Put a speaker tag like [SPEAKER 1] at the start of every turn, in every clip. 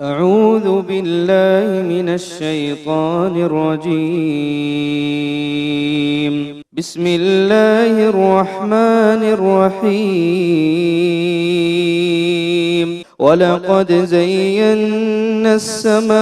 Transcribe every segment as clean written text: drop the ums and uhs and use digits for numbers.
[SPEAKER 1] أعوذ بالله من الشيطان الرجيم. بسم الله الرحمن الرحيم. ولقد زينا السماء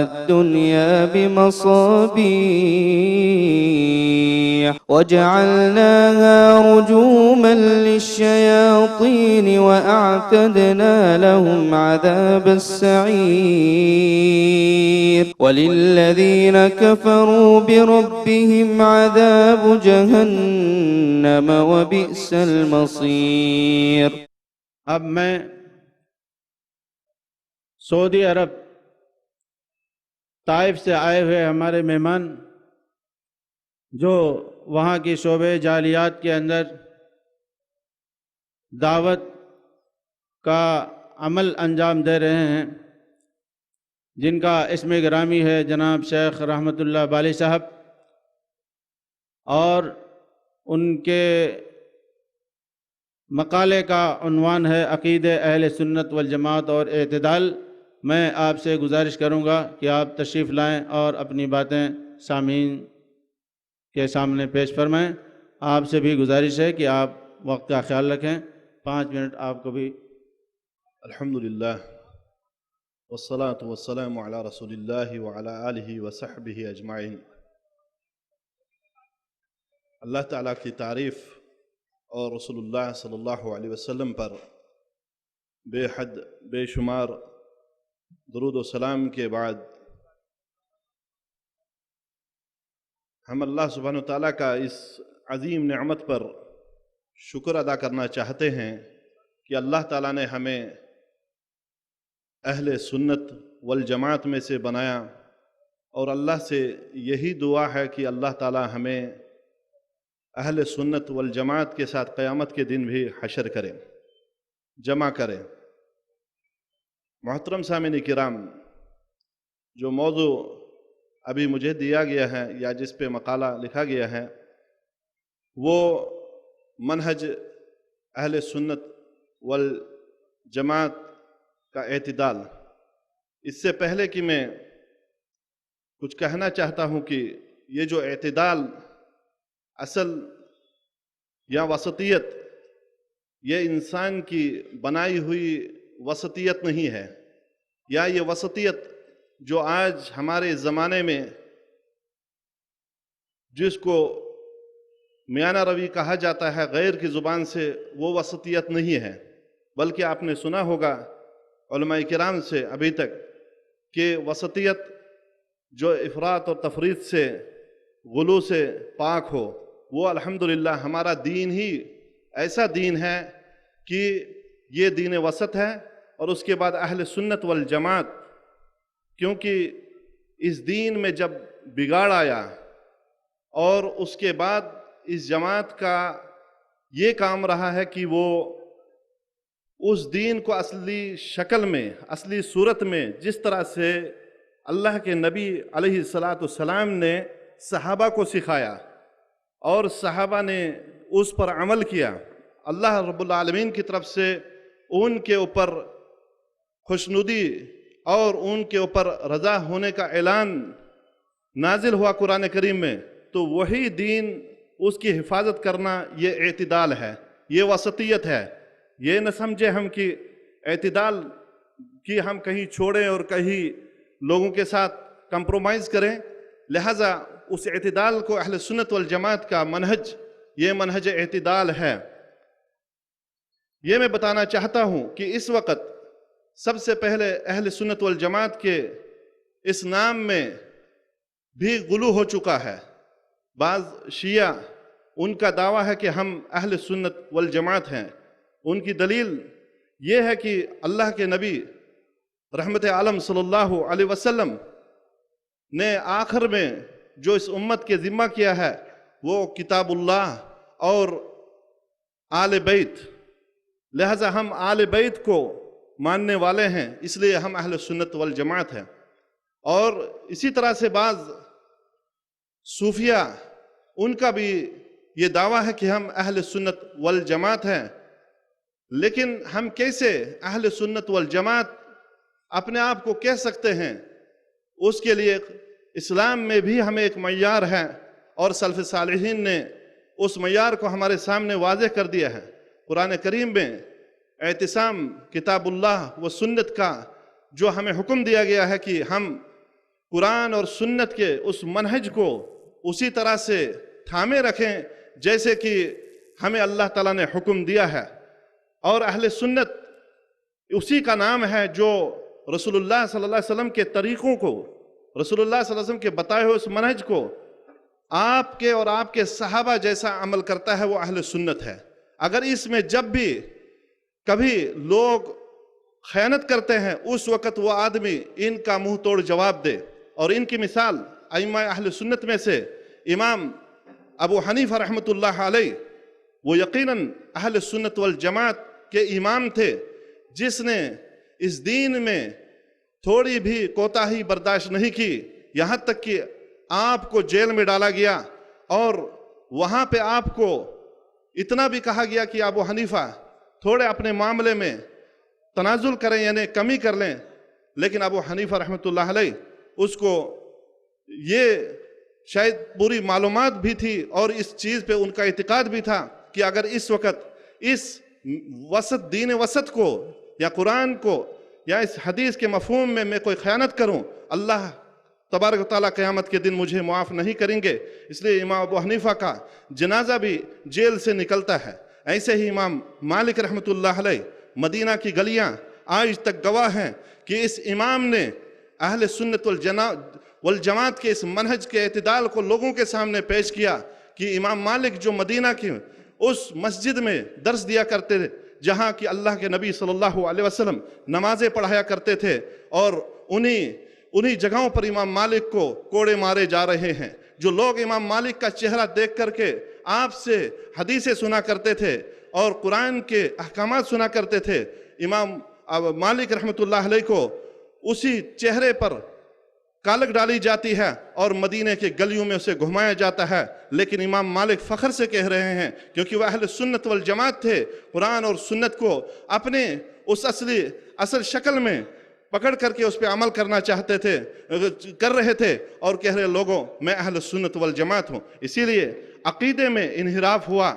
[SPEAKER 1] الدنيا بمصابيح وجعلناها رجوما للشياطين وأعتدنا لهم عذاب السعير. وللذين كفروا بربهم عذاب جهنم وبئس المصير.
[SPEAKER 2] اب میں سعودی عرب طائف سے آئے ہوئے ہمارے مہمان جو وہاں کی شعبہ جالیات کے اندر دعوت کا عمل انجام دے رہے ہیں، جن کا اسم گرامی ہے جناب شیخ رحمت اللہ بالی صاحب، اور ان کے مقالے کا عنوان ہے عقیدہ اہل سنت والجماعت اور اعتدال۔ میں آپ سے گزارش کروں گا کہ آپ تشریف لائیں اور اپنی باتیں سامعین کے سامنے پیش فرمائیں۔ آپ سے بھی گزارش ہے کہ آپ وقت کا خیال رکھیں، 5 منٹ آپ کو بھی۔
[SPEAKER 3] الحمدللہ والصلاة والسلام علی رسول اللہ وعلی آلہ وصحبہ اجمعین۔ اللہ تعالیٰ کی تعریف اور رسول اللہ صلی اللہ علیہ وسلم پر بے حد بے شمار درود و سلام کے بعد ہم اللہ سبحانہ وتعالیٰ کا اس عظیم نعمت پر شکر ادا کرنا چاہتے ہیں کہ اللہ تعالیٰ نے ہمیں اہل سنت والجماعت میں سے بنایا، اور اللہ سے یہی دعا ہے کہ اللہ تعالیٰ ہمیں اہل سنت والجماعت کے ساتھ قیامت کے دن بھی حشر کرے، جمع کرے۔ محترم سامعین کرام، جو موضوع ابھی مجھے دیا گیا ہے یا جس پہ مقالہ لکھا گیا ہے وہ منہج اہل سنت والجماعت کا اعتدال۔ اس سے پہلے کہ میں کچھ کہنا چاہتا ہوں کہ یہ جو اعتدال اصل یا وسطیت، یہ انسان کی بنائی ہوئی وسطیت نہیں ہے، یا یہ وسطیت جو آج ہمارے زمانے میں جس کو میانہ روی کہا جاتا ہے غیر کی زبان سے، وہ وسطیت نہیں ہے، بلکہ آپ نے سنا ہوگا علماء کرام سے ابھی تک کہ وسطیت جو افراط اور تفریط سے، غلو سے پاک ہو، وہ الحمدللہ ہمارا دین ہی ایسا دین ہے کہ یہ دین وسط ہے۔ اور اس کے بعد اہل سنت والجماعت، کیونکہ اس دین میں جب بگاڑ آیا اور اس کے بعد اس جماعت کا یہ کام رہا ہے کہ وہ اس دین کو اصلی شکل میں، اصلی صورت میں، جس طرح سے اللہ کے نبی علیہ السلام نے صحابہ کو سکھایا اور صحابہ نے اس پر عمل کیا، اللہ رب العالمین کی طرف سے ان کے اوپر خوشنودی اور ان کے اوپر رضا ہونے کا اعلان نازل ہوا قرآن کریم میں، تو وہی دین، اس کی حفاظت کرنا، یہ اعتدال ہے، یہ وسطیت ہے۔ یہ نہ سمجھے ہم کہ اعتدال کی ہم کہیں چھوڑیں اور کہیں لوگوں کے ساتھ کمپرومائز کریں، لہذا اس اعتدال کو اہل سنت والجماعت کا منہج، یہ منہج اعتدال ہے۔ یہ میں بتانا چاہتا ہوں کہ اس وقت سب سے پہلے اہل سنت والجماعت کے اس نام میں بھی غلو ہو چکا ہے۔ بعض شیعہ ان کا دعویٰ ہے کہ ہم اہل سنت والجماعت ہیں۔ ان کی دلیل یہ ہے کہ اللہ کے نبی رحمت عالم صلی اللہ علیہ وسلم نے آخر میں جو اس امت کے ذمہ کیا ہے وہ کتاب اللہ اور آل بیت، لہذا ہم آل بیت کو ماننے والے ہیں، اس لیے ہم اہل سنت والجماعت ہیں۔ اور اسی طرح سے بعض صوفیہ ان کا بھی یہ دعویٰ ہے کہ ہم اہل سنت والجماعت ہیں، लेकिन हम कैसे अहले सुन्नत वल जमात अपने आप को कह सकते हैं, उसके लिए इस्लाम में भी हमें एक मय्यार है और सल्फ़ सालिहीन ने उस मय्यार को हमारे सामने वाज़ेह कर दिया है। कुरान करीम में एहतिसाम किताबुल्लाह व सुन्नत का जो हमें हुक्म दिया गया है कि हम कुरान और सुन्नत के उस मनहज को उसी तरह से थामे रखें जैसे कि हमें अल्लाह ताला ने हुक्म दिया है। और अहले सुन्नत उसी का नाम है जो रसूलुल्लाह सल्लल्लाहु अलैहि वसल्लम के तरीक़ों को, रसूलुल्लाह सल्लल्लाहु अलैहि वसल्लम के बताए हुए उस मनहज को आपके और आपके सहाबा जैसा अमल करता है, वो अहले सुन्नत है। अगर इसमें जब भी कभी लोग खयानत करते हैं, उस वक़्त वो आदमी इनका मुंह तोड़ जवाब दे। और इनकी मिसाल अइम्मा अहले सुन्नत में से इमाम अबू हनीफा रहमतुल्लाह अलैह, वो यकीनन अहले सुन्नत वल जमात के इमाम थे, जिसने इस दीन में थोड़ी भी कोताही बर्दाश्त नहीं की, यहाँ तक कि आपको जेल में डाला गया और वहाँ पे आपको इतना भी कहा गया कि अबू हनीफा थोड़े अपने मामले में तनाजुल करें, यानी कमी कर लें। लेकिन अबू हनीफा रहमतुल्लाह अलैह उसको ये शायद पूरी मालूमात भी थी और इस चीज़ पे उनका इतिकाद भी था कि अगर इस वक़्त इस वसत दीन वसत को या कुरान को या इस हदीस के मफहूम में मैं कोई ख़यानत करूं, अल्लाह तबारक तआला क़यामत के दिन मुझे मुआफ़ नहीं करेंगे। इसलिए इमाम अबू हनीफा का जनाजा भी जेल से निकलता है। ऐसे ही इमाम मालिक रहमतुल्लाह अलैह, मदीना की गलियां आज तक गवाह हैं कि इस इमाम ने अहले सुन्नत वल जमात के इस मनहज के एतदाल को लोगों के सामने पेश किया कि इमाम मालिक जो मदीना की उस मस्जिद में दर्स दिया करते थे जहाँ कि अल्लाह के नबी सल्लल्लाहु अलैहि वसल्लम नमाजें पढ़ाया करते थे, और उन्हीं जगहों पर इमाम मालिक को कोड़े मारे जा रहे हैं। जो लोग इमाम मालिक का चेहरा देख करके आपसे हदीसें सुना करते थे और कुरान के अहकामात सुना करते थे, इमाम मालिक रहमतुल्लाह अलैह को उसी चेहरे पर कालक डाली जाती है और मदीने के गलियों में उसे घुमाया जाता है। लेकिन इमाम मालिक फ़ख्र से कह रहे हैं, क्योंकि वह अहले सुन्नत वल जमात थे, कुरान और सुन्नत को अपने उस असल शक्ल में पकड़ करके उस पर अमल करना चाहते थे, कर रहे थे और कह रहे लोगों मैं अहले सुन्नत वल जमात हूँ। इसीलिए अक़ीदे में इन्हिराफ हुआ।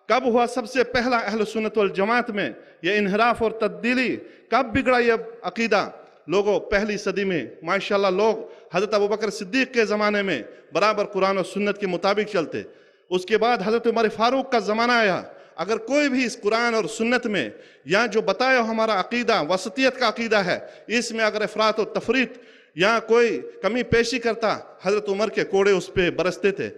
[SPEAKER 3] कब हुआ? सबसे पहला अहले सुन्नत वल जमात में ये इन्हिराफ और तब्दीली कब बिगड़ा? ये अक़ीदा लोगों पहली सदी में माशाल्लाह लोग हज़रत अबू बकर सिद्दीक़ के ज़माने में बराबर कुरान और सुन्नत के मुताबिक चलते। उसके बाद हज़रत उमर फ़ारूक का ज़माना आया। अगर कोई भी इस कुरान और सुन्नत में या जो बताया हमारा अक़ीदा वसतियत का अक़ीदा है, इसमें अगर अफ़रात और तफरीत या कोई कमी पेशी करता, हज़रत उमर के कोड़े उस पर बरसते थे।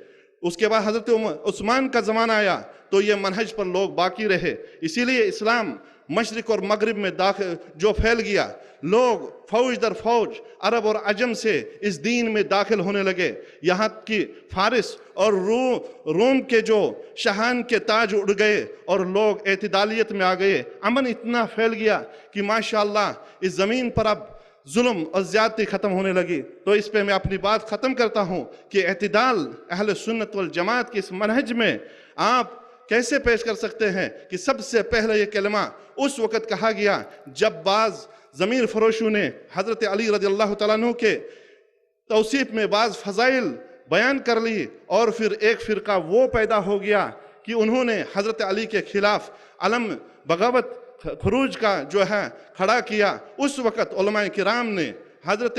[SPEAKER 3] उसके बाद हज़रत उस्मान का ज़माना आया तो ये मनहज पर लोग बाकी रहे। इसीलिए इस्लाम मशरिक़ और मगरिब में दाखिल जो फैल गया, लोग फ़ौज दर फ़ौज अरब और अजम से इस दीन में दाखिल होने लगे। यहाँ कि फ़ारिस और रोम के जो शहान के ताज उड़ गए और लोग एतदालियत में आ गए। अमन इतना फैल गया कि माशाअल्लाह इस ज़मीन पर अब जुल्म और ज़्यादती ख़त्म होने लगी। तो इस पे मैं अपनी बात ख़त्म करता हूँ कि एतदाल अहले सुन्नत वल जमात के इस मनहज में आप कैसे पेश कर सकते हैं कि सबसे पहले ये कलमा उस वक़्त कहा गया जब बाज़ ज़मीर फ़रोशों ने हज़रत अली रज़ियल्लाहु तआला अन्हु के तौसीफ़ में बाज़ फ़ज़ाइल बयान कर ली, और फिर एक फ़िरका वो पैदा हो गया कि उन्होंने हज़रत अली के ख़िलाफ़ अलम बगावत खुरूज का जो है खड़ा किया। उस वक़्त उलमाए किराम ने हज़रत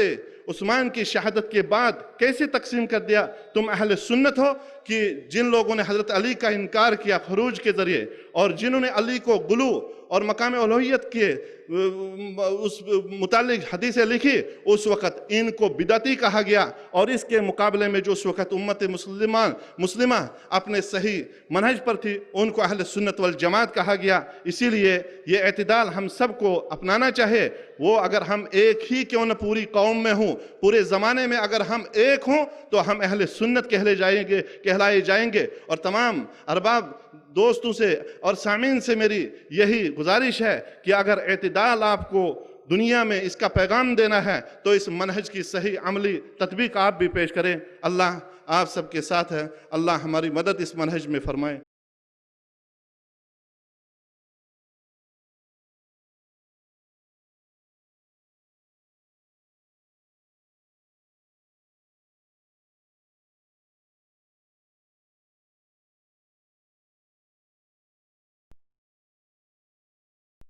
[SPEAKER 3] उस्मान की शहादत के बाद कैसे तकसीम कर दिया, तुम अहले सुन्नत हो कि जिन लोगों ने हज़रत अली का इनकार किया खुरूज के ज़रिए, और जिन्होंने अली को गुलू और मकाम उलूहियत के उस मुतालिक हदीसें लिखी, उस वक़्त इनको बिदअती कहा गया। और इसके मुकाबले में जो उस वक़्त उम्मत मुस्लिमा अपने सही मनहज पर थी, उनको अहले सुन्नत वल जमात कहा गया। इसीलिए ये एतदाल हम सब को अपनाना चाहे। वो अगर हम एक ही क्यों न पूरी कौम में हों, पूरे ज़माने में अगर हम एक हों तो हम अहले सुन्नत कहलाए जाएंगे। और तमाम अरबाब दोस्तों से और सामीन से मेरी यही गुजारिश है कि अगर एतदाल आपको दुनिया में इसका पैगाम देना है तो इस मनहज की सही अमली तत्बीक आप भी पेश करें। अल्लाह आप सबके साथ है। अल्लाह हमारी मदद इस मनहज में फरमाए।